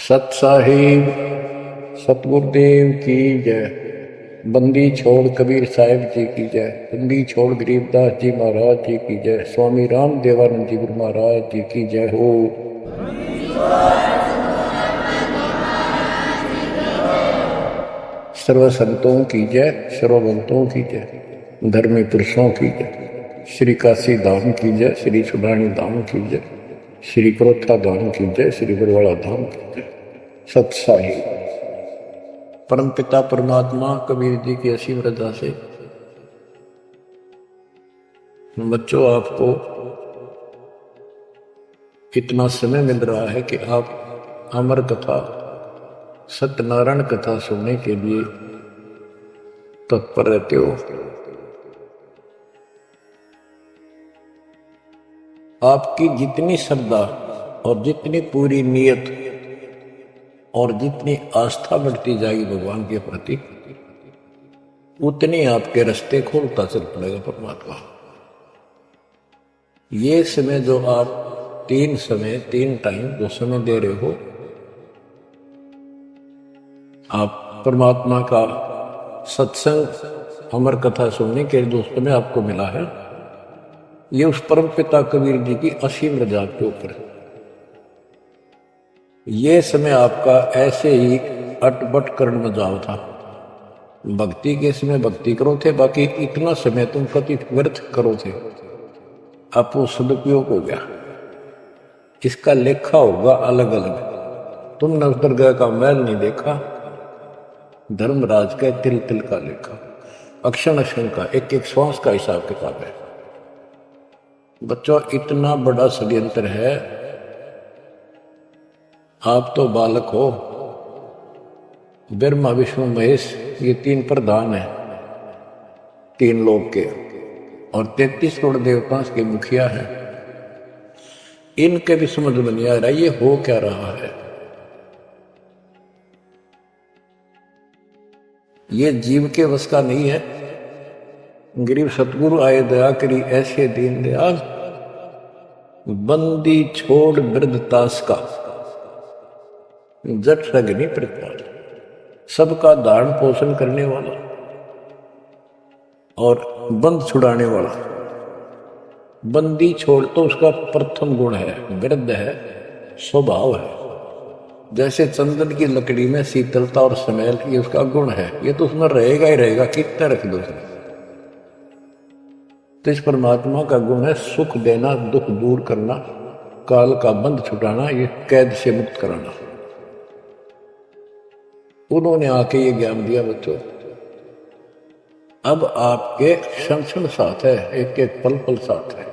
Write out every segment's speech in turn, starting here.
सत साहिब सतगुरुदेव की जय। बंदी छोड़ कबीर साहिब जी की जय। बंदी छोड़ गरीबदास जी महाराज जी की जय। स्वामी राम देवानंद जी गुरु महाराज जी की जय हो। सर्व संतों की जय, सर्वभक्तों की जय, धर्मी पुरुषों की जय। श्री काशी धाम की जय, श्री सुडानी धाम की जय, श्री क्रोथा धाम की जय, श्री बरवाड़ा धाम की जय। सत साहिब परम पिता परमात्मा कबीर जी की असीम रजा से बच्चों आपको इतना समय मिल रहा है कि आप अमर कथा सत्यनारायण कथा सुनने के लिए तत्पर रहते हो। आपकी जितनी श्रद्धा और जितनी पूरी नियत और जितनी आस्था बढ़ती जाएगी भगवान के प्रति, उतनी आपके रास्ते खोलता चल पड़ेगा परमात्मा। ये समय जो आप तीन टाइम जो समय दे रहे हो, आप परमात्मा का सत्संग अमर कथा सुनने के जो समय आपको मिला है, ये उस परम पिता कबीर जी की असीम रजा के ऊपर है। ये समय आपका ऐसे ही अटबट कर्ण में जाओ था। भक्ति के समय भक्ति करो थे, बाकी इतना समय तुम कति व्यर्थ करो थे, अब वो सदुपयोग हो गया। इसका लेखा होगा अलग अलग। तुमने उस दरगाह का मैल नहीं देखा, धर्मराज का तिल तिल का लेखा, अक्षण अक्षण का, एक एक श्वास का हिसाब किताब है। बच्चों इतना बड़ा षड्यंत्र है। आप तो बालक हो, ब्रह्मा विष्णु महेश ये तीन प्रधान हैं, तीन लोक के, और 33 करोड़ देवताओं के मुखिया हैं। इनके भी समझ में नहीं आ रहा ये हो क्या रहा है। ये जीव के वश का नहीं है। गरीब सतगुरु आए दया करी ऐसे दीन दयाल, बंदी छोड़ वृद्धतास का जट सग नहीं प्रतिपाल। सबका धारण पोषण करने वाला और बंद छुड़ाने वाला। बंदी छोड़ तो उसका प्रथम गुण है, वृद्ध है, स्वभाव है। जैसे चंदन की लकड़ी में शीतलता और स्मेल, ये उसका गुण है, ये तो उसमें रहेगा ही रहेगा, कितना रख दो उसमें। तो इस परमात्मा का गुण है सुख देना, दुख दूर करना, काल का बंध छुटाना, ये कैद से मुक्त कराना। उन्होंने आके ये ज्ञान दिया बच्चों। अब आपके क्षण क्षण साथ है, एक एक पल पल साथ है,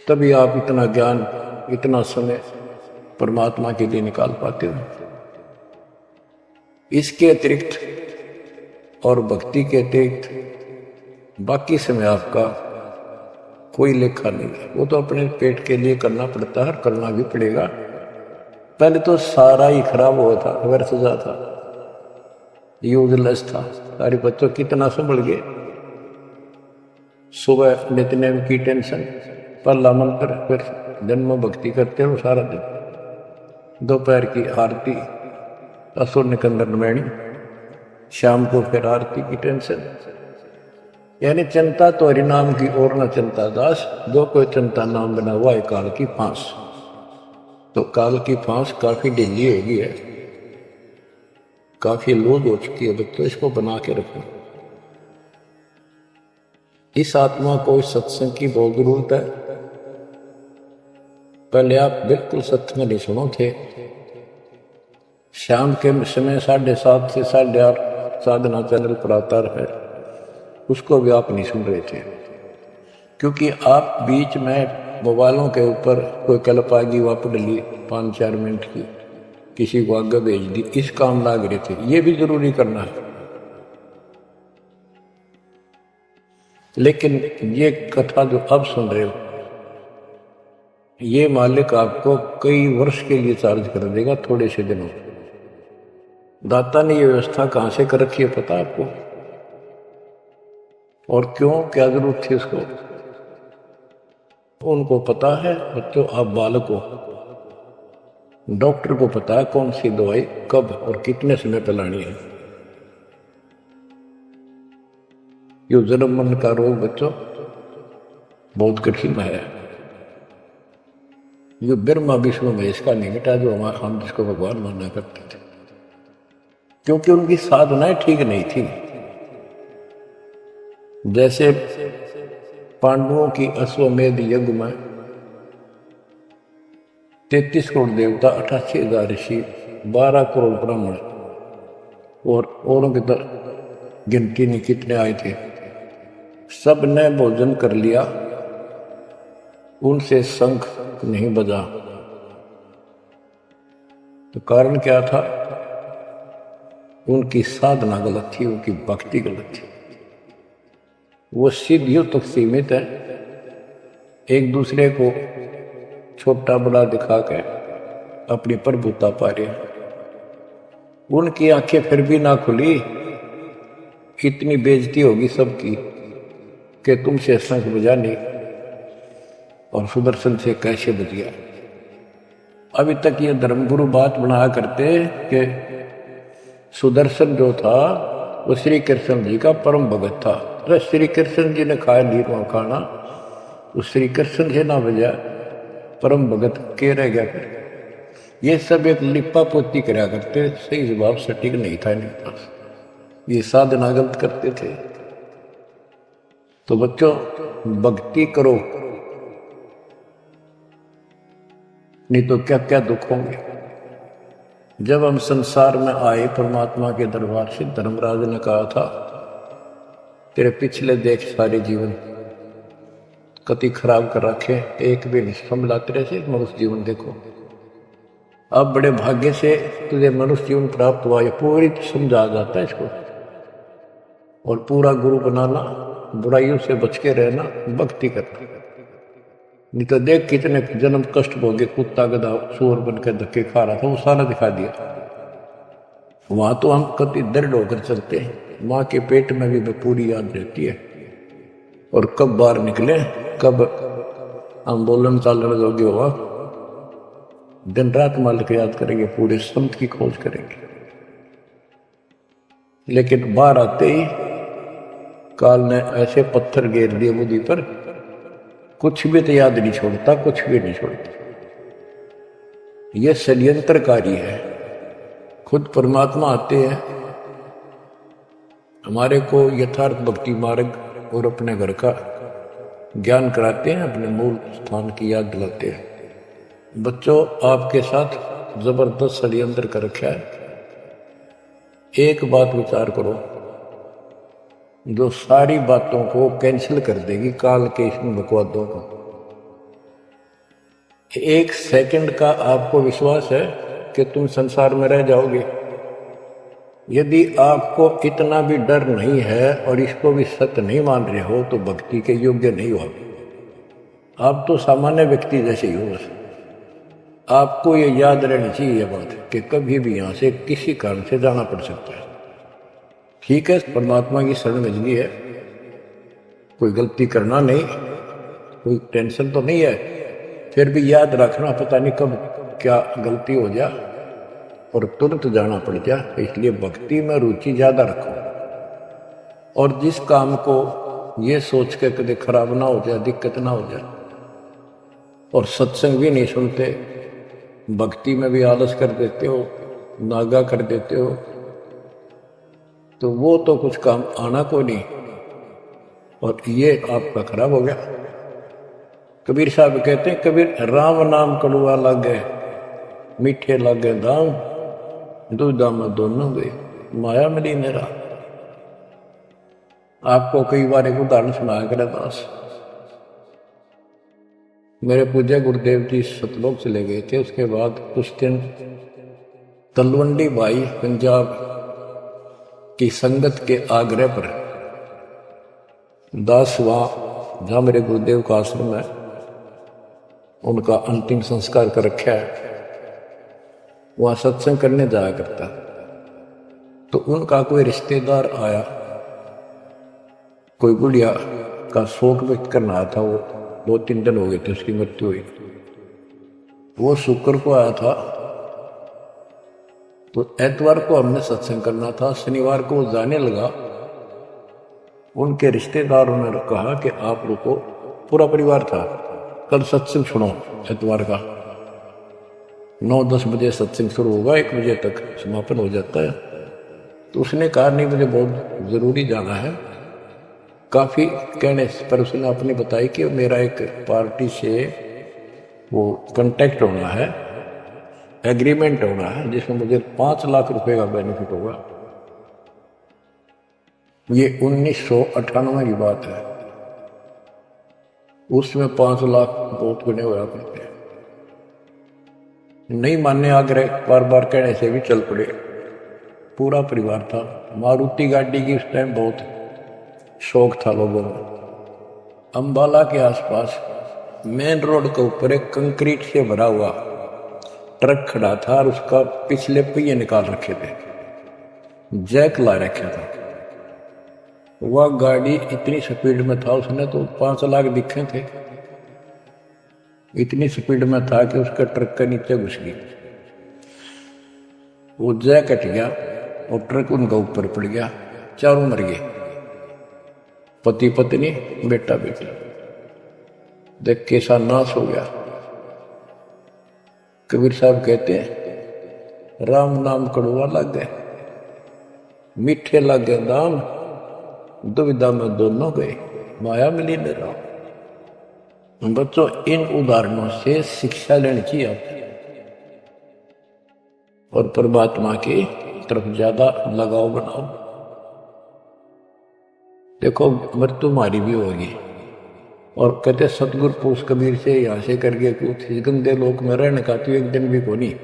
तभी आप इतना ज्ञान, इतना समय परमात्मा के लिए निकाल पाते हो। इसके अतिरिक्त और भक्ति के अतिरिक्त बाकी समय आपका कोई लेखा नहीं है। वो तो अपने पेट के लिए करना पड़ता है, करना भी पड़ेगा। पहले तो सारा ही खराब हुआ था, व्यर्थ जा था, यूजलेस था। सारे बच्चों कितना संभल गए। सुबह नित्यनेम की टेंशन, पहला मंत्र, फिर जन्म भक्ति करते रहो सारा दिन। दोपहर की आरती, असुर निकंदर नमैनी, शाम को फिर आरती की टेंशन। यानी चिंता तो हरिनाम की और न चिंता दास, जो कोई चिंता नाम बना हुआ है काल की फांस। तो काल की फांस काफी ढीली हो गई है, काफी लूज हो चुकी है बच्चों, इसको बना के रखो। इस आत्मा को इस सत्संग की बहुत जरूरत है। पहले आप बिल्कुल सत्संग नहीं सुनो थे। शाम के समय 7:30 से 8:30 साधना चैनल पर आता है, उसको भी आप नहीं सुन रहे थे, क्योंकि आप बीच में मोबाइलों के ऊपर कोई कल्प आ गई, वापस डली 5-4 मिनट की, किसी को आगे भेज दी, इस काम लाग रहे थे। ये भी जरूरी करना है, लेकिन ये कथा जो अब सुन रहे हो, ये मालिक आपको कई वर्ष के लिए चार्ज कर देगा थोड़े से दिनों। दाता ने ये व्यवस्था कहां से कर रखी है पता आपको? और क्यों, क्या जरूरत थी उसको, उनको पता है। बच्चों आप बालक हो, डॉक्टर को पता है कौन सी दवाई कब और कितने समय पे लानी है। ये जन्म मरण का रोग बच्चों बहुत कठिन है। ये ब्रह्मा विष्णु में इसका नहीं मिटा जो हम जिसको भगवान माना करते थे, क्योंकि उनकी साधनाएं ठीक नहीं थी। जैसे पांडवों की अश्वमेध यज्ञ में 33 करोड़ देवता, 88,000 ऋषि, 12 करोड़ ब्राह्मण और औरों की गिनती नहीं कितने आए थे, सब ने भोजन कर लिया, उनसे शंख नहीं बजा। तो कारण क्या था? उनकी साधना गलत थी, उनकी भक्ति गलत थी। वो सिद्धियों तक सीमित है, एक दूसरे को छोटा बड़ा दिखा के अपनी प्रभुता पा रहे हैं। उनकी आंखें फिर भी ना खुली, इतनी बेइज्जती होगी सबकी कि तुमसे शंख बजा नहीं और सुदर्शन से कैसे बजिया। अभी तक ये धर्मगुरु बात बनाया करते कि सुदर्शन जो था वो श्री कृष्ण जी का परम भगत था। तो श्री कृष्ण जी ने खाया नीरवा खाना, तो श्री कृष्ण जी ना बजा, परम भगत के रह गया फिर? ये सब एक लिपा पोती कराया करते, सही जवाब सटीक नहीं था इनके पास, ये साधना गलत करते थे। तो बच्चों भक्ति करो, नहीं तो क्या क्या दुख होंगे। जब हम संसार में आए परमात्मा के दरबार से, धर्मराज ने कहा था तेरे पिछले देख सारे जीवन कति खराब कर रखे, एक भी नहीं संभला तेरे से, मनुष्य जीवन देखो। अब बड़े भाग्य से तुझे मनुष्य जीवन प्राप्त हुआ, ये पूरी समझा जाता है इसको। और पूरा गुरु बनाना, बुराइयों से बच के रहना, भक्ति करना। नहीं तो देख कितने जन्म कष्ट भोगे, कुत्ता गधा सूअर बन के धक्के खा रहा था, वो सारा दिखा दिया। वहां तो हम कति दृढ़ होकर चलते हैं, माँ के पेट में भी पूरी याद रहती है। और कब बाहर निकले, कब हम बोलन चालन जोगे हुआ, दिन रात मालिक याद करेंगे, पूरे संत की खोज करेंगे। लेकिन बाहर आते ही काल ने ऐसे पत्थर घेर दिए बुद्धि पर, कुछ भी तो याद नहीं छोड़ता, कुछ भी नहीं छोड़ता। यह षड्यंत्रकारी है। खुद परमात्मा आते हैं, हमारे को यथार्थ भक्ति मार्ग और अपने घर का ज्ञान कराते हैं, अपने मूल स्थान की याद दिलाते हैं। बच्चों आपके साथ जबरदस्त षड्यंत्र कर रखा है। एक बात विचार करो जो सारी बातों को कैंसिल कर देगी, काल के इन बकवादों को। एक सेकंड का आपको विश्वास है कि तुम संसार में रह जाओगे? यदि आपको इतना भी डर नहीं है और इसको भी सत्य नहीं मान रहे हो तो भक्ति के योग्य नहीं हो। आप तो सामान्य व्यक्ति जैसे ही हो। बस आपको ये याद रहनी चाहिए ये बात कि कभी भी यहां से किसी कारण से जाना पड़ सकता है। ठीक है, परमात्मा की शरण मजली है, कोई गलती करना नहीं, कोई टेंशन तो नहीं है, फिर भी याद रखना पता नहीं कब क्या गलती हो जाए और तुरंत जाना पड़ जाए। इसलिए भक्ति में रुचि ज्यादा रखो और जिस काम को ये सोच के कभी खराब ना हो जाए, दिक्कत ना हो जाए। और सत्संग भी नहीं सुनते, भक्ति में भी आलस कर देते हो, नागा कर देते हो, तो वो तो कुछ काम आना को नहीं, और ये आपका खराब हो गया। कबीर साहब कहते हैं, कबीर राम नाम कड़ुआ लागे, मीठे लागे दाम, दूधा में दोनों गए, माया मिली मेरा। आपको कई बार एक उदाहरण सुनाया करे दास। मेरे पूज्य गुरुदेव जी सतलोक चले गए थे, उसके बाद कुछ दिन तलवंडी भाई पंजाब की संगत के आग्रह पर दास वहां जहां मेरे गुरुदेव का आश्रम है, उनका अंतिम संस्कार कर रखा है, वहां सत्संग करने जाया करता। तो उनका कोई रिश्तेदार आया, कोई गुड़िया का शोक व्यक्त करना आया था। वो 2-3 दिन हो गए थे उसकी मृत्यु हुई। वो शुक्र को आया था, तो एतवार को हमने सत्संग करना था, शनिवार को वो जाने लगा। उनके रिश्तेदारों ने कहा कि आप रुको, पूरा परिवार था, कल सत्संग सुनो एतवार का, 9-10 बजे सत्संग शुरू होगा, 1 बजे तक समापन हो जाता है। तो उसने कहा नहीं, मुझे बहुत ज़रूरी जाना है। काफ़ी कहने पर उसने अपनी बताई कि मेरा एक पार्टी से वो कांटेक्ट होना है, एग्रीमेंट होना है, जिसमें मुझे 5 लाख रुपए का बेनिफिट होगा। ये 1998 की बात है। उसमें 5 लाख बहुत गुने हुए आपने। नहीं मानने आग्रह बार बार कहने से भी चल पड़े। पूरा परिवार था। मारुति गाड़ी की उस टाइम बहुत शौक था लोगों में। अंबाला के आसपास मेन रोड के ऊपर एक कंक्रीट से भरा हुआ ट्रक खड़ा था और उसका पिछले पहिए निकाल रखे थे, जैक ला रखा था। वह गाड़ी इतनी स्पीड में था, उसने तो 5 लाख दिखे थे, इतनी स्पीड में था कि उसका ट्रक के नीचे घुस गई। वो जैक कट गया और ट्रक उनका ऊपर पड़ गया। चारों मर गए, पति पत्नी बेटा बेटी। देख कैसा नाश हो गया। कबीर साहब कहते हैं, राम नाम कड़वा लग गए, मीठे लग गए दाम, दुविधा में दोनों गए, माया मिली न राम। बच्चों, इन उदाहरणों से शिक्षा लेनी चाहिए आपको और परमात्मा की तरफ ज्यादा लगाव बनाओ। देखो, मृत्यु हमारी भी होगी। और कहते सतगुरु पुरुष कबीर से यहाँ से करके कुछ इस गंदे लोक में रहने का तो एक दिन भी को नहीं।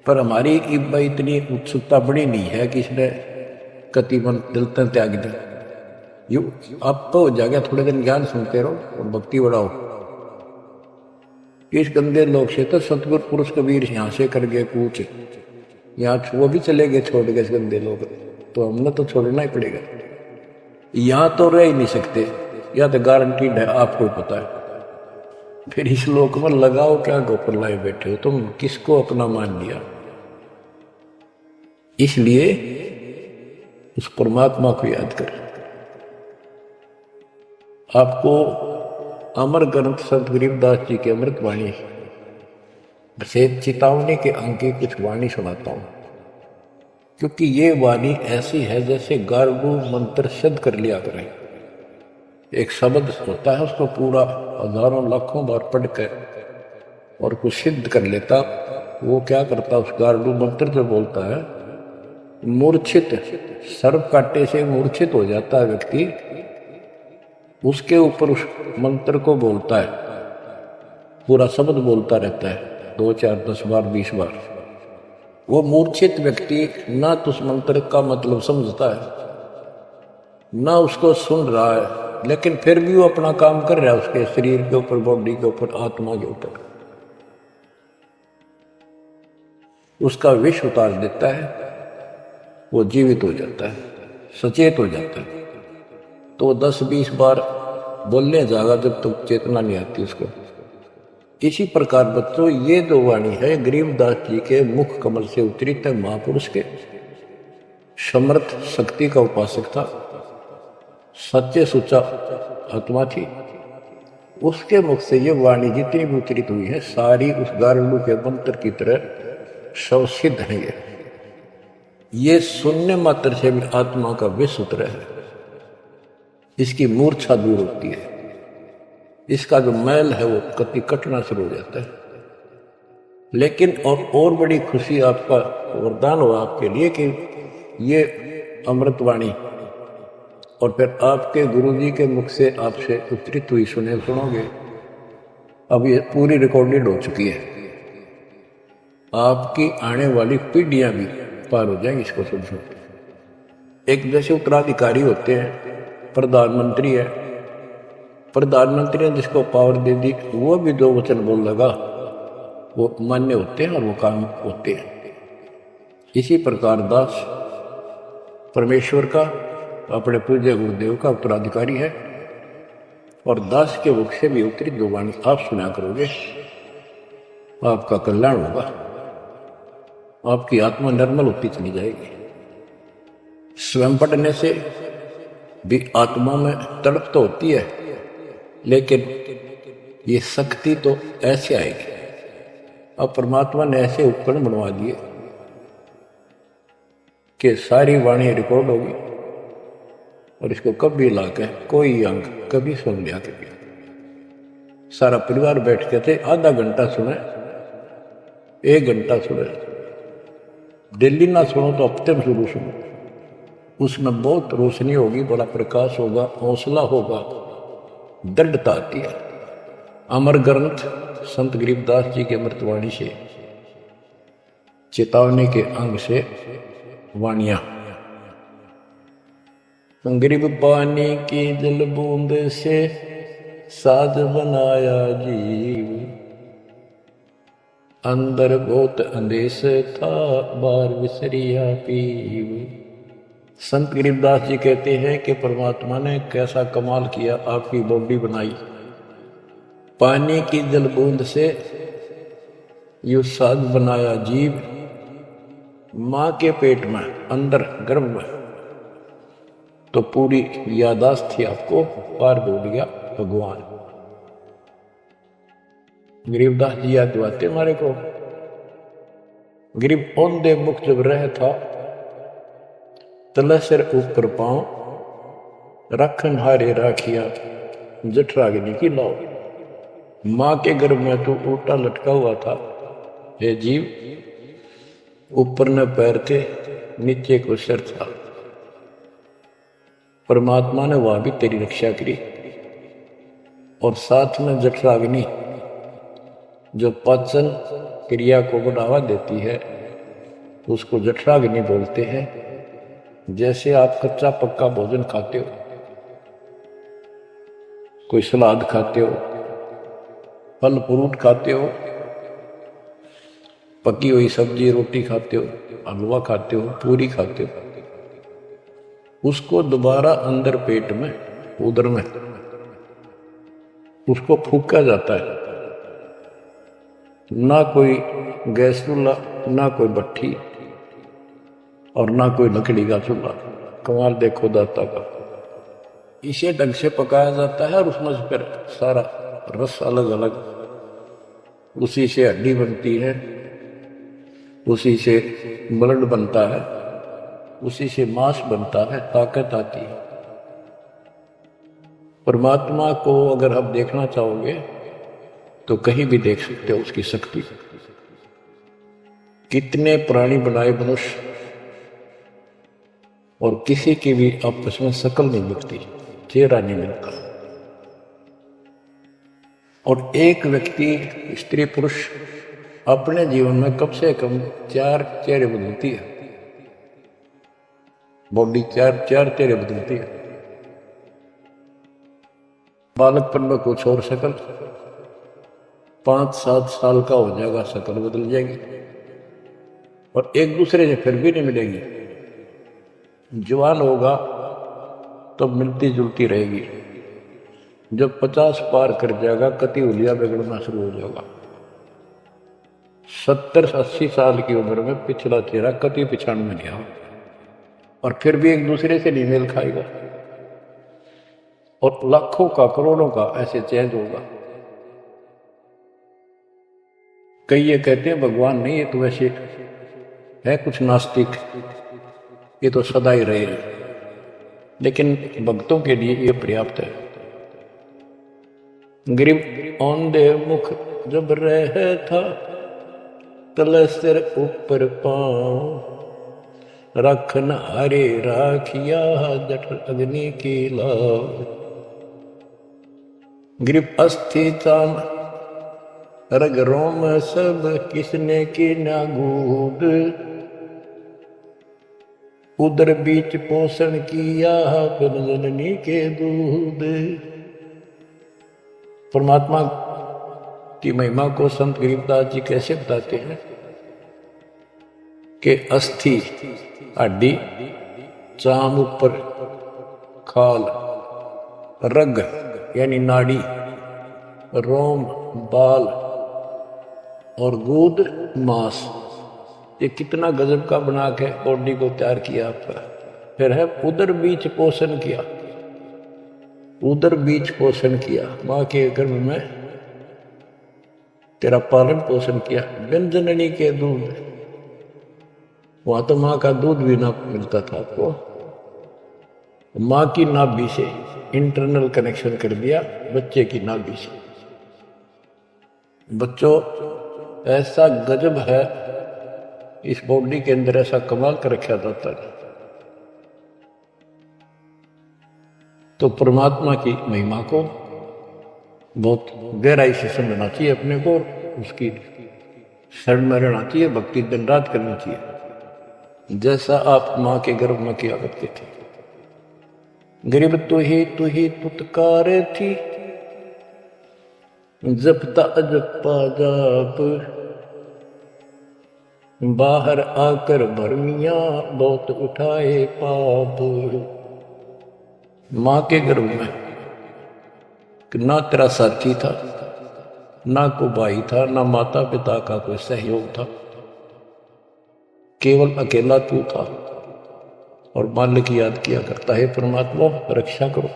पर हमारी इतनी उत्सुकता बड़ी नहीं है कि इसने कति मन दिलता त्याग दे। यू आप तो हो जाएगा, थोड़े दिन ज्ञान सुनते रहो और भक्ति बढ़ाओ। इस गंदे लोग से तो सतगुरु पुरुष कबीर यहाँ से करके कूच, यहाँ वो भी चले गए छोड़ के इस गंदे लोग, तो हमने तो छोड़ना ही पड़ेगा। यहाँ तो रह ही नहीं सकते, या तो गारंटीड है, आपको पता है। फिर इस लोक में लगाओ क्या गोपर लाए बैठे हो तुम, किसको अपना मान लिया। इसलिए उस परमात्मा को याद कर। आपको अमर ग्रंथ संत गरीबदास जी के अमृत वाणी से चेतावनी के अंक की कुछ वाणी सुनाता हूं, क्योंकि ये वाणी ऐसी है जैसे गारगू मंत्र सिद्ध कर लिया करें। एक शब्द होता है, उसको पूरा हजारों लाखों बार पढ़ कर और कुछ सिद्ध कर लेता। वो क्या करता, उस गारगू मंत्र जो बोलता है, मूर्छित सर्प काटे से मूर्छित हो जाता है व्यक्ति, उसके ऊपर उस मंत्र को बोलता है, पूरा शब्द बोलता रहता है 2, 4, 10 बार 20 बार। वो मूर्छित व्यक्ति ना तो उस मंत्र का मतलब समझता है, ना उसको सुन रहा है, लेकिन फिर भी वो अपना काम कर रहा है उसके शरीर के ऊपर, बॉडी के ऊपर, आत्मा के ऊपर। उसका विष उतार देता है, वो जीवित हो जाता है, सचेत हो जाता है। तो 10-20 बार बोलने जाएगा जब तक चेतना नहीं आती उसको। इसी प्रकार बच्चों, ये जो वाणी है गरीबदास जी के मुख कमल से उतरी तक महापुरुष के समर्थ शक्ति का उपासक था, सच्चे सुचा आत्मा थी। उसके मुख से ये वाणी जितनी भी उतरित हुई है, सारी उस गारलू के मंत्र की तरह शवसिद्ध है। ये सुनने मात्र से भी आत्मा का विष उतर है, इसकी मूर्छा दूर होती है, इसका जो मैल है वो कति कटना शुरू हो जाता है। लेकिन और बड़ी खुशी आपका वरदान हो आपके लिए कि ये अमृतवाणी और फिर आपके गुरुजी के मुख से आपसे उतरित हुई सुनोगे। अब ये पूरी रिकॉर्डेड हो चुकी है, आपकी आने वाली पीढ़ियां भी पार हो जाएंगी इसको सुन सुन। एक जैसे उत्तराधिकारी होते हैं, प्रधानमंत्री है, प्रधानमंत्री ने जिसको पावर दे दी, वो भी 2 वचन बोल लगा, वो मान्य होते हैं और वो काम होते हैं। इसी प्रकार दास परमेश्वर का, अपने पूज्य गुरुदेव का उत्तराधिकारी है, और दास के मुख से भी उत्तरित जो वाणी आप सुना करोगे, आपका कल्याण होगा। आपकी आत्मा निर्मल होती चली जाएगी। स्वयं पढ़ने से भी आत्मा में तड़प तो होती है, लेकिन ये शक्ति तो ऐसे आएगी। अब परमात्मा ने ऐसे उपकरण बनवा दिए कि सारी वाणी रिकॉर्ड होगी और इसको कभी लाके कोई अंग कभी सुन लिया कभी। सारा परिवार बैठ के थे, आधा घंटा सुने, 1 घंटा सुने, डेली ना सुनो तो हफ्ते में शुरू सुनो। उसमें बहुत रोशनी होगी, बड़ा प्रकाश होगा, हौसला होगा, दृढ़ता आती है। अमर ग्रंथ संत गरीबदास जी के अमृतवाणी से, चेतावनी के अंग से वाणियां। गरीब पानी की जल बूंद से साज बनाया जीव, अंदर बहुत अंदेश था बाहर विसरिया पीव। संत गरीबदास जी कहते हैं कि परमात्मा ने कैसा कमाल किया, आपकी बॉडी बनाई, पानी की जल बूंद से यू साज बनाया जीव, मां के पेट में अंदर गर्भ में तो पूरी यादाश्त थी आपको, पार बोल गया भगवान। गरीबदास जी याद दिवाते हमारे को। गरीब औंधे मुख जब रह था, तले सिर ऊपर पांव, रखन हारे राखिया जठराग्नि की लाओ। मां के गर्भ में तो उल्टा लटका हुआ था ये जीव, ऊपर न पैर थे, नीचे को सिर था। परमात्मा ने वहां भी तेरी रक्षा करी, और साथ में जठराग्नि जो पाचन क्रिया को बढ़ावा देती है उसको जठराग्नि बोलते हैं। जैसे आप कच्चा पक्का भोजन खाते हो, कोई सलाद खाते हो, फल फ्रूट खाते हो, पकी हुई सब्जी रोटी खाते हो, हलवा खाते हो, पूरी खाते हो, उसको दोबारा अंदर पेट में, उदर में उसको फूका जाता है। ना कोई गैस चूल्हा, ना कोई भट्ठी, और ना कोई लकड़ी का चूल्हा। कमाल देखो दाता का। इसे ढंग से पकाया जाता है और उसमें से फिर सारा रस अलग अलग, उसी से हड्डी बनती है, उसी से ब्लड बनता है, उसी से मांस बनता है, ताकत आती है। परमात्मा को अगर आप देखना चाहोगे तो कहीं भी देख सकते हो उसकी शक्ति। कितने प्राणी बनाए मनुष्य, और किसी की भी आपस में शकल नहीं मिलती, चेहरा नहीं मिलता। और एक व्यक्ति, स्त्री पुरुष, अपने जीवन में कम से कम 4 चेहरे बदलती है। बॉडी 4 चेहरे बदलती है। बालकपन में कुछ और शक्ल, 5-7 साल का हो जाएगा शक्ल बदल जाएगी, और एक दूसरे से फिर भी नहीं मिलेगी। जवान होगा तो मिलती जुलती रहेगी, जब 50 पार कर जाएगा कति उलिया बिगड़ना शुरू हो जाएगा। 70-80 साल की उम्र में पिछला चेहरा कति पिछाड़ में गया, और फिर भी एक दूसरे से नहीं मेल खाएगा, और लाखों का करोड़ों का ऐसे चेंज होगा। कई ये कहते हैं भगवान नहीं, ये तो वैसे है कुछ नास्तिक, ये तो सदा ही रहे, लेकिन भक्तों के लिए ये पर्याप्त है। गरीब औंधे मुख जब रह था, तले सिर ऊपर पांव, रखन हरे राखिया जठराग्नि की लाव। गरीब अस्थि चाम रग रोम सब, किसने की ना गूद, उदर बीच पोषण किया जननी के दूध। परमात्मा की महिमा को संत गरीबदास जी कैसे बताते हैं कि अस्थि हड्डी, चाम ऊपर खाल, रग यानी नाड़ी, रोम बाल, और गूद मांस, ये कितना गजब का बना के बॉडी को तैयार किया आपका। फिर है उदर बीच पोषण किया, उदर बीच पोषण किया, माँ के गर्भ में तेरा पालन पोषण किया। व्यंजननी के दूध, वहां तो माँ का दूध भी ना मिलता था आपको, माँ की नाभि से इंटरनल कनेक्शन कर दिया बच्चे की नाभि से। बच्चों ऐसा गजब है इस बॉडी के अंदर, ऐसा कमाल कर रखा जाता है। तो परमात्मा की महिमा को बहुत गहराई से समझना चाहिए अपने को, उसकी शरण में रहना चाहिए, भक्ति दिन रात करनी चाहिए, जैसा आप माँ के गर्भ में किया करते थे। गरीब तू ही तुतकार थी, जपता जपा जाप, बाहर आकर भरमिया बहुत उठाए पाप। माँ के गर्भ में ना तेरा साथी था, ना को भाई था, ना माता पिता का कोई सहयोग था, केवल अकेला तू था। और मालिक याद किया करता है, परमात्मा रक्षा करो।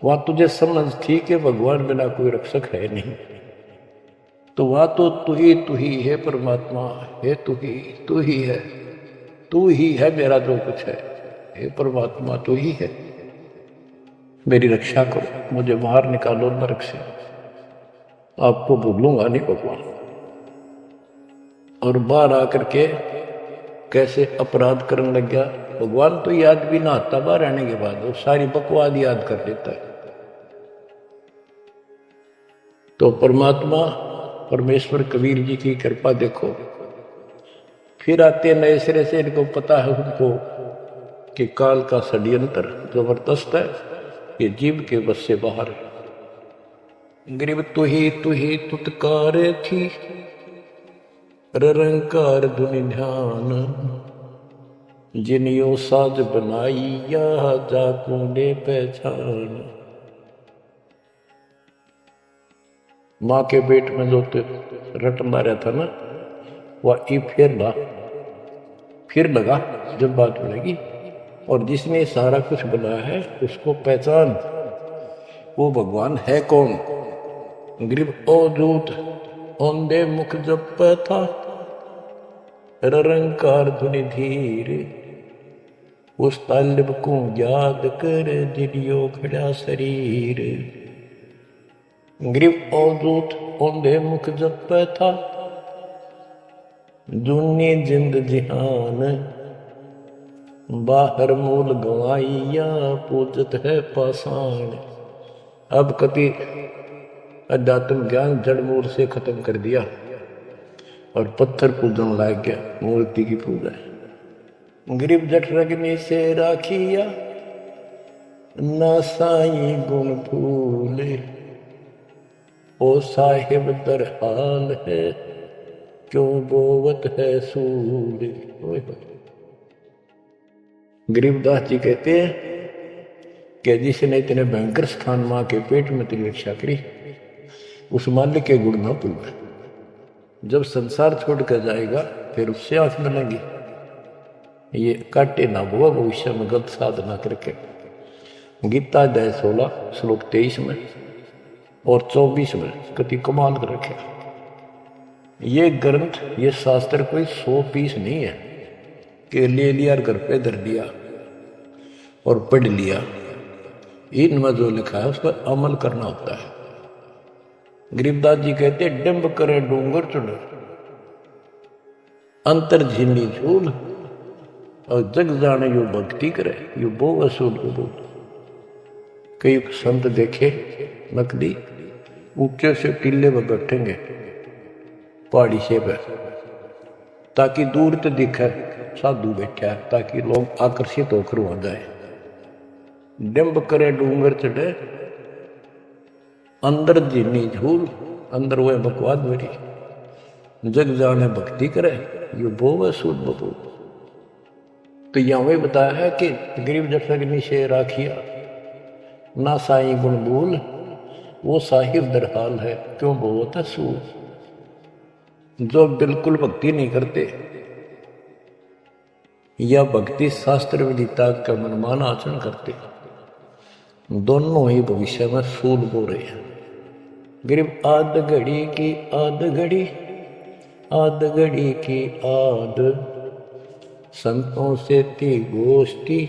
वहां तुझे समझ थी कि भगवान बिना कोई रक्षक है नहीं, तो वहां तो तू ही है परमात्मा, है तू ही है, तू ही है मेरा जो कुछ है, हे परमात्मा तू ही है, मेरी रक्षा करो, मुझे बाहर निकालो नरक से, आपको भूलूंगा नहीं भगवान। और बाहर आकर के कैसे अपराध करने लग गया, भगवान तो याद भी ना आता बाहर आने के बाद, वो सारी बकवाद याद कर देता है। तो परमात्मा परमेश्वर कबीर जी की कृपा देखो, फिर आते नए सिरे से, इनको पता है उनको कि काल का षड्यंत्र जबरदस्त है, ये जीव के बस से बाहर है। गरीब तू ही तुतकार थी, रंकार धुनि ध्यान, जिनियो साज बनाई या जाकूने पहचान। माँ के पेट में जो रटना रहता ना, वह ई फिर लगा जब बात बनेगी, और जिसने सारा कुछ बनाया है उसको पहचान, वो भगवान है कौन। गरीब अवधूत औंधे मुख जप था, रंकार धुनि धीर, उस तालिब को याद कर दिलियो खड़ा शरीर। गरीब अवधूत औंधे मुख जप था, दुनी जिंद जिहान, बाहर मूल गवाइया पूजत है पाषाण। अब कति अध्यात्म ज्ञान जड़ मूल से खत्म कर दिया और पत्थर पूजन लाग गया, मूर्ति की पूजा है। गरीब जठ रगनी से राखिया, ना साई गुण भूले, ओ साहिब दर हाल है, क्यों बोवत है सूल। गरीबदास जी कहते हैं कि जिसने इतने भयंकर स्थान मां के पेट में तेरी रक्षा करी, उस मालिक के गुण ना भूलना। जब संसार छोड़ कर जाएगा फिर उससे आंख मिलेंगी, ये काटे ना हुआ भविष्य में गलत साधना करके। गीता अध्याय 16 श्लोक 23 में और 24 में कति कमाल कर रखे। ये ग्रंथ, ये शास्त्र कोई 100 पीस नहीं है कि ले लिया और घर पे धर दिया और पढ़ लिया। इनमें जो लिखा है उस पर अमल करना होता है। गरीबदास जी कहते डिंब करे डूंगर चुड़, अंतर झीली झूल, और जग जाने यो भक्ति करे, यो बो वसूल को बोल। कई संत देखे नकली ऊंचे से टीले पर बैठेंगे पहाड़ी से पर, ताकि दूर तो दिखे साधु बैठा है, ताकि लोग आकर्षित होकर वहां जाए। डिंब करे डूंगर चढ़े, अंदर जीनी झूल, अंदर वह बकवाद मेरी, जग जाने भक्ति करे, यो बो वसूल बबू। तो यहां वही बताया है कि गरीब जठ रगनी से राखिया, ना साई गुण भूल, वो साहिब दरहाल है, क्यों बोवत है सूल। जो बिल्कुल भक्ति नहीं करते या भक्ति शास्त्र विदिता का मनमान आचरण करते, दोनों ही भविष्य में सूल बो रहे हैं। गरीब आध घड़ी की आध घड़ी, आध घड़ी की आध, संतों से थी गोष्ठी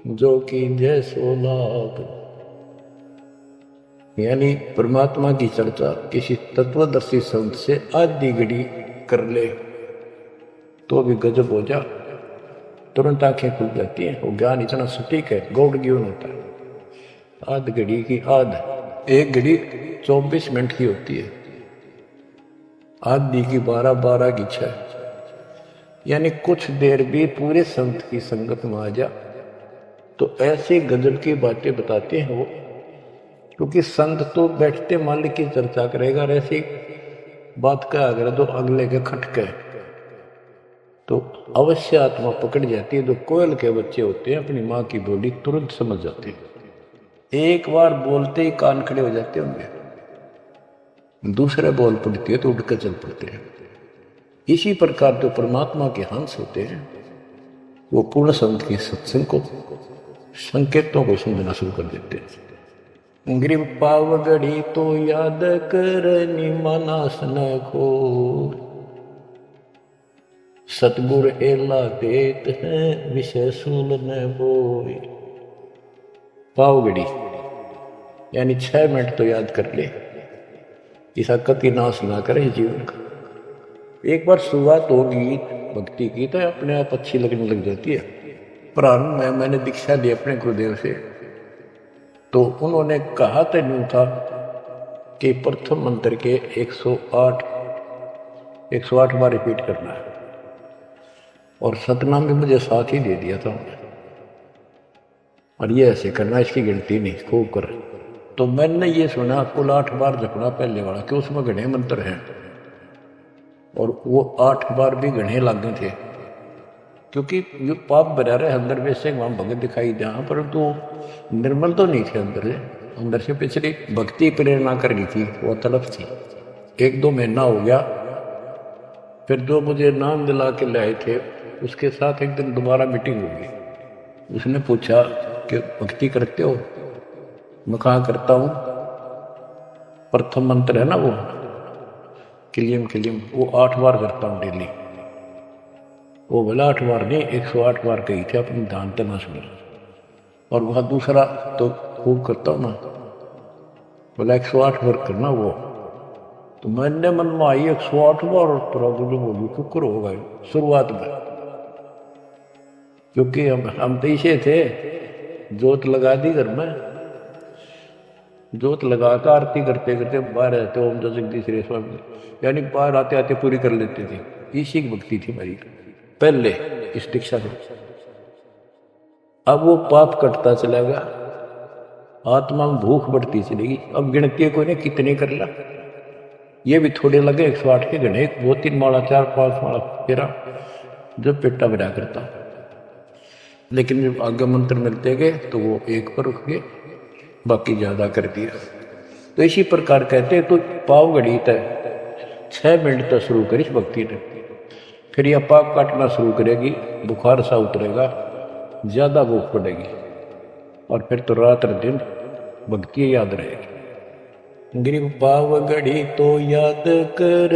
जो कि जैसो लाभ। यानी परमात्मा की चर्चा किसी तत्वदर्शी संत से आधी घड़ी कर ले तो भी गजब हो जा, तुरंत आंखें खुल जाती हैं। वो ज्ञान इतना सटीक है, गौड़ ज्ञान होता है। आध घड़ी की आध, एक घड़ी 24 मिनट की होती है, आधी की 12, 12 की 6। यानी कुछ देर भी पूरे संत की संगत में आ जा तो ऐसी गजब की बातें बताते हैं वो। क्योंकि संत तो बैठते मालिक की चर्चा करेगा, और ऐसी बात का अगर तो अगले के खटके तो अवश्य आत्मा पकड़ जाती है। जो कोयल के बच्चे होते हैं अपनी माँ की बोली तुरंत समझ जाते हैं, एक बार बोलते ही कान खड़े हो जाते होंगे, दूसरे बोल पड़ती है तो उठ कर चल पड़ते हैं। इसी प्रकार जो परमात्मा के हंस होते हैं वो पूर्ण संत के सत्संग को, संकेतों को समझना शुरू कर देते हैं। ग्रीव पावगढ़ी तो याद करनी मानस न खो, सतगुर एला देत है विषय सूल न बोई। पावगढ़ी यानी 6 मिनट तो याद कर ले, ऐसा कति नाश ना करे जीवन का। एक बार शुरुआत होगी भक्ति की तो अपने आप अच्छी लगने लग जाती है। प्रारंभ में मैंने दीक्षा ली अपने गुरुदेव से, तो उन्होंने कहा तो नहीं था कि प्रथम मंत्र के 108 बार रिपीट करना है, और सतनाम भी मुझे साथ ही दे दिया था उन्होंने, और ये ऐसे करना, इसकी गिनती नहीं, खूब कर। तो मैंने ये सुना कुल 8 बार जपना पहले वाला, कि उसमें घने मंत्र हैं, और वो 8 बार भी घने लागे थे। क्योंकि ये पाप भरा रहे अंदर वैसे वहां भगत दिखाई दिया, परंतु निर्मल तो नहीं थे अंदर से पिछली भक्ति प्रेरणा कर रही थी, वो तड़प थी। 1-2 महीना हो गया, फिर जो मुझे नाम दिला के लाए थे उसके साथ एक दिन दोबारा मीटिंग होगी। उसने पूछा कि भक्ति करते हो? मैं कहा करता हूँ। प्रथम मंत्र है ना वो किलियम किलियम, वो 8 बार करता हूँ डेली। वो बोला 8 बार नहीं, 108 बार कही थी, अपनी ध्यान करना सुना। और वहाँ दूसरा तो खूब करता हूँ ना, बोला 108 बार करना वो। तो मैंने मन में आई 108 बार, और बोली शुक्र होगा शुरुआत में, क्योंकि हम तो इसे थे, जोत लगा दी घर में, जोत लगा कर आरती करते करते बाहर आते ओम जगदीश स्वामी, यानी बाहर आते आते पूरी कर लेते थे। इसी की भक्ति थी मेरी पहले इस दीक्षा से। अब वो पाप कटता चला गया, आत्मा में भूख बढ़ती चलेगी। अब गिनती को ने कितने कर ला, ये भी थोड़े लगे 108 के गणे, 2-3 माला 4-5 माला फेरा जब पेटा भरा करता। लेकिन जब आगे मंत्र मिलते गए तो वो 1 पर रुक गए, बाकी ज्यादा कर दिया। तो इसी प्रकार कहते तो पाव घड़ी तक 6 मिनट तक शुरू करी भक्ति ने, फिर यह पाप काटना शुरू करेगी, बुखार सा उतरेगा, ज्यादा भूख पड़ेगी, और फिर तो रात दिन भक्ति याद रहेगी। गिरिव पाव घड़ी तो याद कर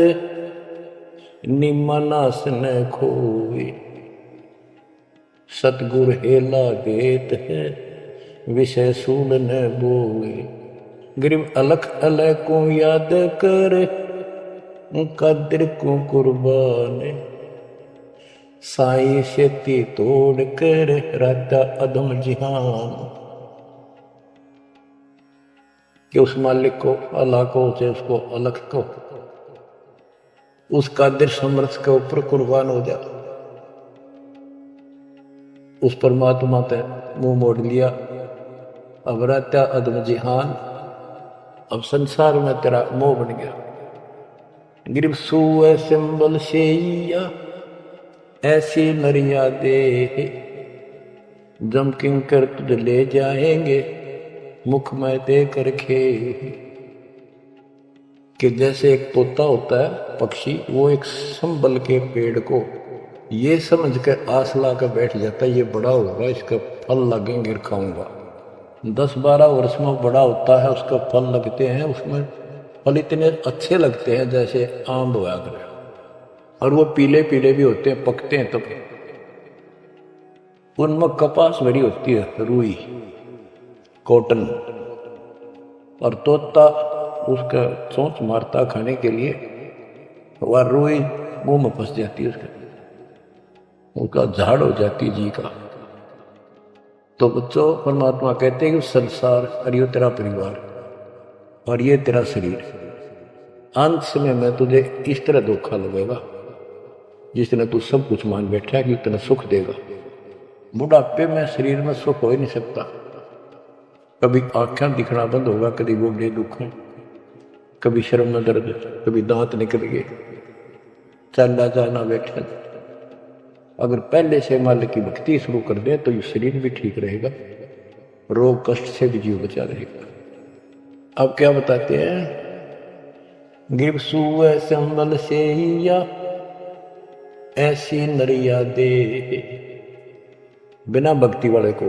निमनास न खोए, सतगुर हेला देत है विषय सूल न बोए। गिरिव अलख अलह को याद कर कदर को कुर्बान, साई शेती तोड़ कर राता अधम जिहान। कि उस मालिक को, अल्लाह को, उसे उसको अलख को, उस कादिर समर्थ के ऊपर कुर्बान हो जा। उस परमात्मा पे मुंह मोड़ लिया, अब रहता अदम जिहान, अब संसार में तेरा मोह बन गया। गिरव सुए सिंबल शेया ऐसी नरिया दे, जम किंकर तुझ ले जाएंगे मुख में दे कर खे। कि जैसे एक तोता होता है पक्षी, वो एक संबल के पेड़ को ये समझ के आस ला कर बैठ जाता, ये बड़ा होगा, इसका फल लगेंगे, खाऊंगा। 10-12 वर्ष में बड़ा होता है, उसका फल लगते हैं, उसमें फल इतने अच्छे लगते हैं जैसे आम होया करे, और वो पीले पीले भी होते हैं, पकते हैं तब। उनमें कपास भरी होती है, रुई, कॉटन, और तोता उसका चोंच मारता खाने के लिए, वह रुई मुंह में फंस जाती है, उसका झाड़ हो जाती जी का। तो बच्चों, परमात्मा कहते हैं कि संसार और ये तेरा परिवार और ये तेरा शरीर, अंत समय में तुझे इस तरह धोखा लगेगा जिस तरह तू सब कुछ मान बैठा है कि उतना सुख देगा। बुढ़ापे में शरीर में सुख हो ही नहीं सकता। कभी आंखें दिखना बंद होगा, कभी गोडे दुख, कभी शर्म में दर्द, कभी दांत निकल गए, चलना जाना बैठा। अगर पहले से मालिक की भक्ति शुरू कर दे तो ये शरीर भी ठीक रहेगा, रोग कष्ट से भी जीव बचा रहेगा। अब क्या बताते हैं, गिर सुए संबल से या ऐसी नरिया दे। बिना भक्ति वाले को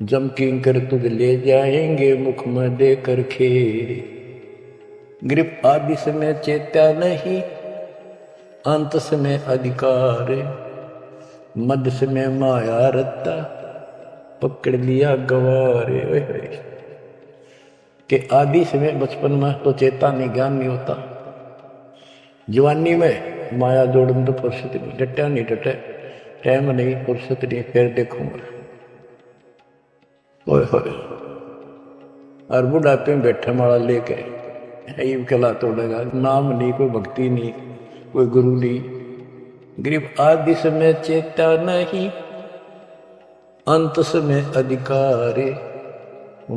जम किंकर तुझ ले जाएंगे मुख में दे कर खे। ग्रिप आदि समय चेत्या नहीं, अंत समय अधिकार, मध्य समय माया रत्ता, पकड़ लिया गवारे। कि आदि समय बचपन में तो चेता नहीं, ज्ञान नहीं होता, जवानी में माया जोड़न तो फुर्सत नहीं, डटा नहीं डटे, टाइम नहीं, फुर्सत नहीं, फिर देखूंगा। ओए होए, और बुढ़ापे में बैठे माला लेके ईब कला तोड़ेगा, नाम नहीं, कोई भक्ति नहीं, कोई गुरु नहीं। गरीब आदि समय चेता नहीं, अंत समय अधिकारी,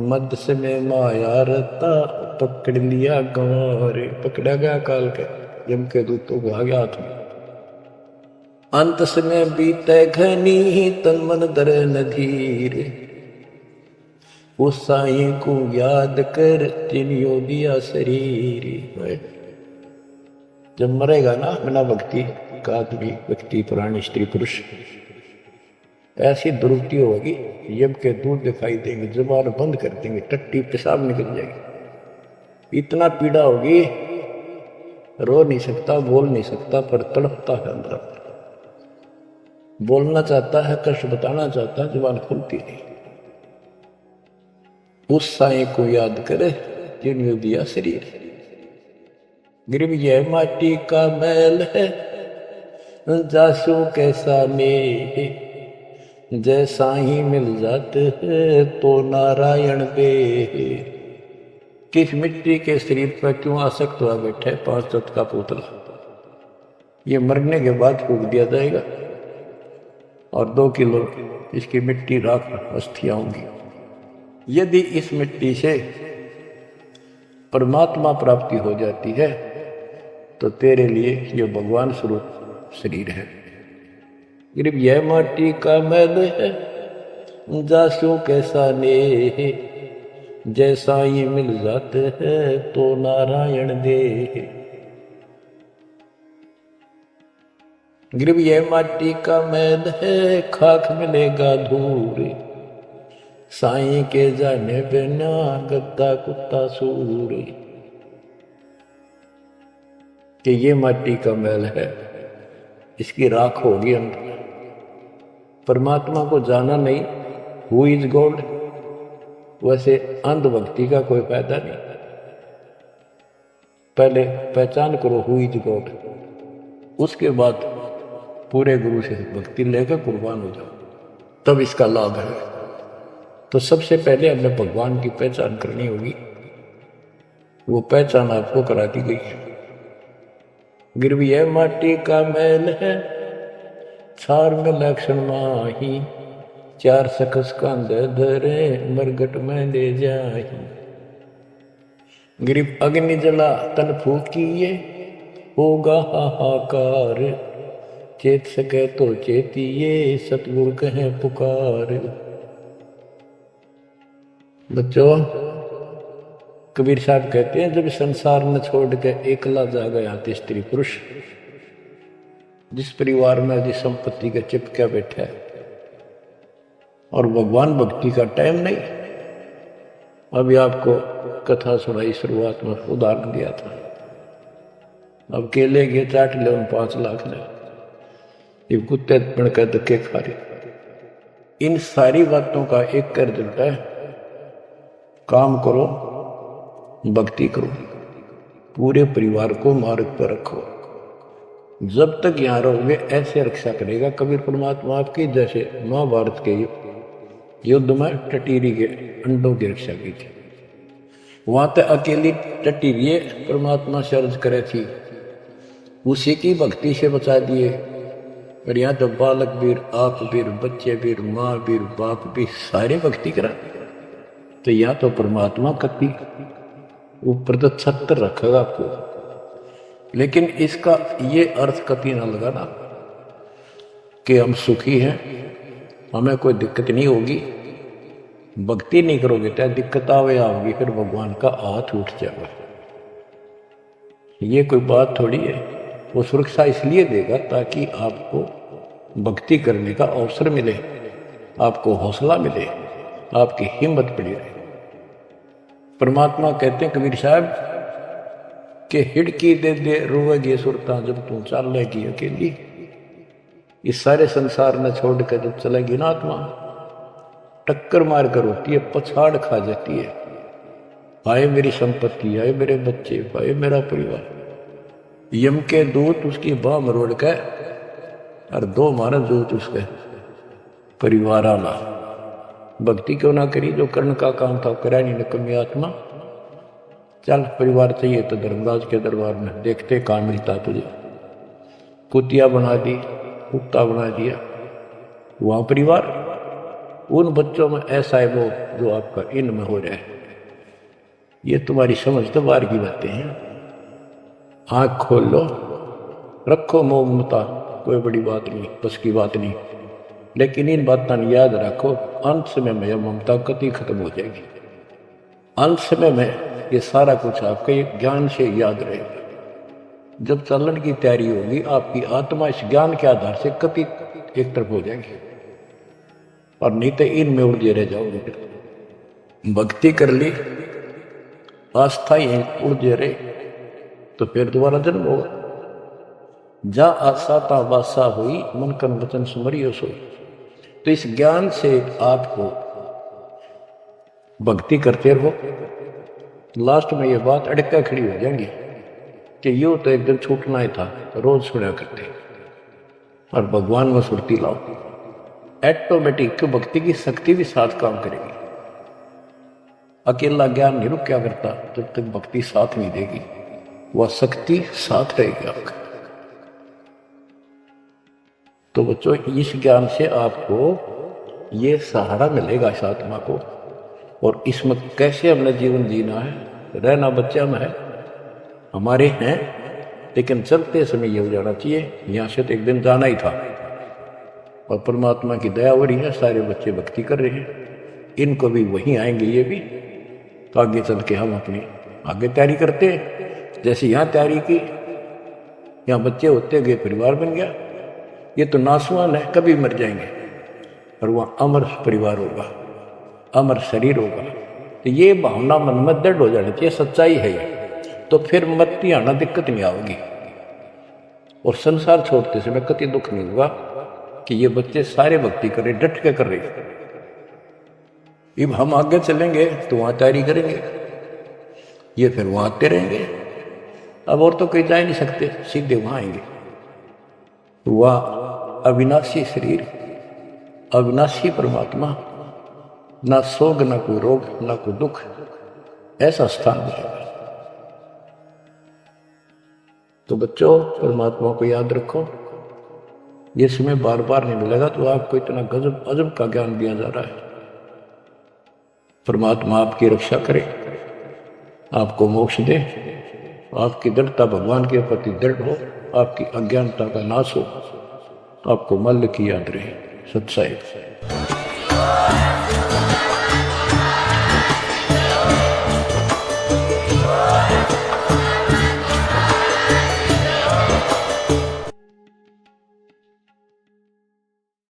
मध्य समय माया रता, पकड़ लिया गंवारे। पकड़ा गया काल के यम के दूतों को, आ गया हाथ में। अंत समय बीते घनी, तन मन दर नधीर, उस साईं को याद कर जिनियो दिया शरीर। जब मरेगा ना बिना भक्ति का आदमी, व्यक्ति, प्राणी, स्त्री, पुरुष, ऐसी दुर्गति होगी, यम के दूध दिखाई देंगे, जुबान बंद कर देंगे, टट्टी पेशाब निकल जाएगी, इतना पीड़ा होगी, रो नहीं सकता, बोल नहीं सकता, पर तड़पता है अंदर। बोलना चाहता है, कष्ट बताना चाहता है, जुबान खुलती नहीं। उस साईं को याद करे जिन्होंने दिया शरीर। गिरव यह माटी का मैल है, जासू कैसा ने, जैसा ही मिल जाते है तो नारायण दे। किस मिट्टी के शरीर पर क्यों आसक्त हुआ बैठे 5 तत्व का पुतला? ये मरने के बाद फूक दिया जाएगा और 2 किलो इसकी मिट्टी राख अस्थियां होंगी। यदि इस मिट्टी से परमात्मा प्राप्ति हो जाती है तो तेरे लिए ये भगवान स्वरूप शरीर है। गिरव यह माटी का मैल है, जासू कैसा ने, जैसा ही मिल जाते है तो नारायण दे। गिरव यह माटी का मैल है, खाक मिलेगा धूल, साईं के जाने बिना गद्दा कुत्ता सूर। कि ये माटी का मैल है, इसकी राख होगी अंदर। परमात्मा को जाना नहीं, हु इज गॉड, वैसे अंधभक्ति का कोई फायदा नहीं। पहले पहचान करो हु इज गॉड, उसके बाद पूरे गुरु से भक्ति लेकर कुर्बान हो जाओ, तब इसका लाभ है। तो सबसे पहले हमें भगवान की पहचान करनी होगी, वो पहचान आपको करा दी गई है। गिरव यह माटी का मैल है, छार में लक्षण माही, 4 सकस कांध धरे, मरगट में ले जाही। गिरव अग्नि जला तन फूकिए, होगा हाहाकार, चेत सके तो चेतिए, सतगुरु कहे पुकार। बच्चों, कबीर साहब कहते हैं जब संसार न छोड़ के एकला जा गया स्त्री पुरुष, जिस परिवार में जिस संपत्ति का चिपका बैठा है और भगवान भक्ति का टाइम नहीं। अभी आपको कथा सुनाई, शुरुआत में उदाहरण दिया था। अब केले के चाट ले 5 लाख ले, ये कुत्ते बनकर धक्के खा रहे। इन सारी बातों का एक कर रिजल्ट है, काम करो, भक्ति करो, पूरे परिवार को मार्ग पर रखो। जब तक यहां रहोगे ऐसे रक्षा करेगा कबीर परमात्मा आपकी, जैसे महाभारत के युद्ध में टटीरी के अंडों की रक्षा की थी। वहां तक अकेली टटीरी परमात्मा से अर्ज करे थी, उसी की भक्ति से बचा दिए। और यहाँ तो बालक वीर, आप वीर, बच्चे वीर, माँ वीर, बाप भी सारे भक्ति करा। तो यहाँ तो परमात्मा कति ऊपर तो छत्र रखेगा आपको। लेकिन इसका ये अर्थ कति ना लगाना कि हम सुखी हैं, हमें कोई दिक्कत नहीं होगी। भक्ति नहीं करोगे तो दिक्कत आवे आओगी, फिर भगवान का हाथ उठ जाएगा। ये कोई बात थोड़ी है। वो सुरक्षा इसलिए देगा ताकि आपको भक्ति करने का अवसर मिले, आपको हौसला मिले, आपकी हिम्मत बनी रहे। परमात्मा कहते हैं कबीर साहब कि हिड़की दे दे रोवेगी सुरता जब तू चलेगी अकेली। इस सारे संसार ने छोड़ कर जब चलेगी ना आत्मा, टक्कर मार कर होती है, पछाड़ खा जाती है। आए मेरी संपत्ति, आए मेरे बच्चे, आए मेरा परिवार। यम के दूत उसकी बाह मरोड़ के और 2 मारा दूत उसके परिवार आला। भक्ति क्यों ना करी? जो कर्ण का काम था करा नहीं, निकम्मी आत्मा। चल परिवार चाहिए तो धर्मराज के दरबार में देखते कहाँ मिलता तुझे। कुतिया बना दी, कुत्ता बना दिया। वहां परिवार उन बच्चों में ऐसा है वो जो आपका इनमें हो रहा है। ये तुम्हारी समझ तो बाहर की बातें हैं। आंख खोल लो, रखो मोह ममता, कोई बड़ी बात नहीं, बस की बात नहीं। लेकिन इन बातों याद रखो, अंत समय में यह ममता कति खत्म हो जाएगी। अंत समय में ये सारा कुछ आपके ज्ञान से याद रहेगा। जब चलन की तैयारी होगी, आपकी आत्मा इस ज्ञान के आधार से कति एक तरफ हो जाएगी और नहीं तो इनमें उलझे रह जाओगे। भक्ति कर ली, आस्था ही उलझे रहे तो फिर दोबारा जन्म होगा। जा आशा ता वासा हुई, मन कन वचन सुमरियो सोई। तो इस ज्ञान से आपको भक्ति करते रहो। लास्ट में ये बात अड़का खड़ी हो जाएंगी कि यूं तो एक दिन छूटना ही था, रोज सुना करते। और भगवान में सुरती लाओ, ऑटोमेटिक भक्ति की शक्ति भी साथ काम करेगी। अकेला ज्ञान नहीं रुक क्या करता, जब तक भक्ति साथ नहीं देगी वह शक्ति साथ रहेगी आपका। तो बच्चों इस ज्ञान से आपको ये सहारा मिलेगा इस आत्मा को। और इसमें कैसे हमने जीवन जीना है, रहना बच्चा में है, हमारे हैं, लेकिन चलते समय ये हो जाना चाहिए यहाँ से तो एक दिन जाना ही था। और परमात्मा की दया हो रही है, सारे बच्चे भक्ति कर रहे हैं, इनको भी वहीं आएंगे ये भी। तो आगे चल के हम अपनी आगे तैयारी करते हैं। जैसे यहाँ तैयारी की, यहाँ बच्चे होते गए, परिवार बन गया। ये तो नासवान है, कभी मर जाएंगे, और वहाँ अमर परिवार होगा, अमर शरीर होगा। तो ये भावना मन में दृढ़ हो जानी चाहिए, सच्चाई है ये। तो फिर मरती आना दिक्कत नहीं आओगी। और संसार छोड़ते समय कति दुख नहीं होगा कि ये बच्चे सारे भक्ति कर रहे, डट के कर रहे। अब हम आगे चलेंगे तो वहां तैयारी करेंगे, ये फिर वहां आते रहेंगे। अब और तो कोई जा नहीं सकते, सीधे वहां आएंगे। वह अविनाशी शरीर, अविनाशी परमात्मा, ना सोग, ना कोई रोग, ना कोई दुख, ऐसा स्थान मिलेगा। तो बच्चों परमात्मा को याद रखो। ये समय बार बार नहीं मिलेगा, तो आपको इतना गजब अजब का ज्ञान दिया जा रहा है। परमात्मा आपकी रक्षा करे, आपको मोक्ष दे, आपकी दृढ़ता भगवान के प्रति दृढ़ हो, आपकी अज्ञानता का नाश हो, आपको मल्ल की याद रहे। सत्साई।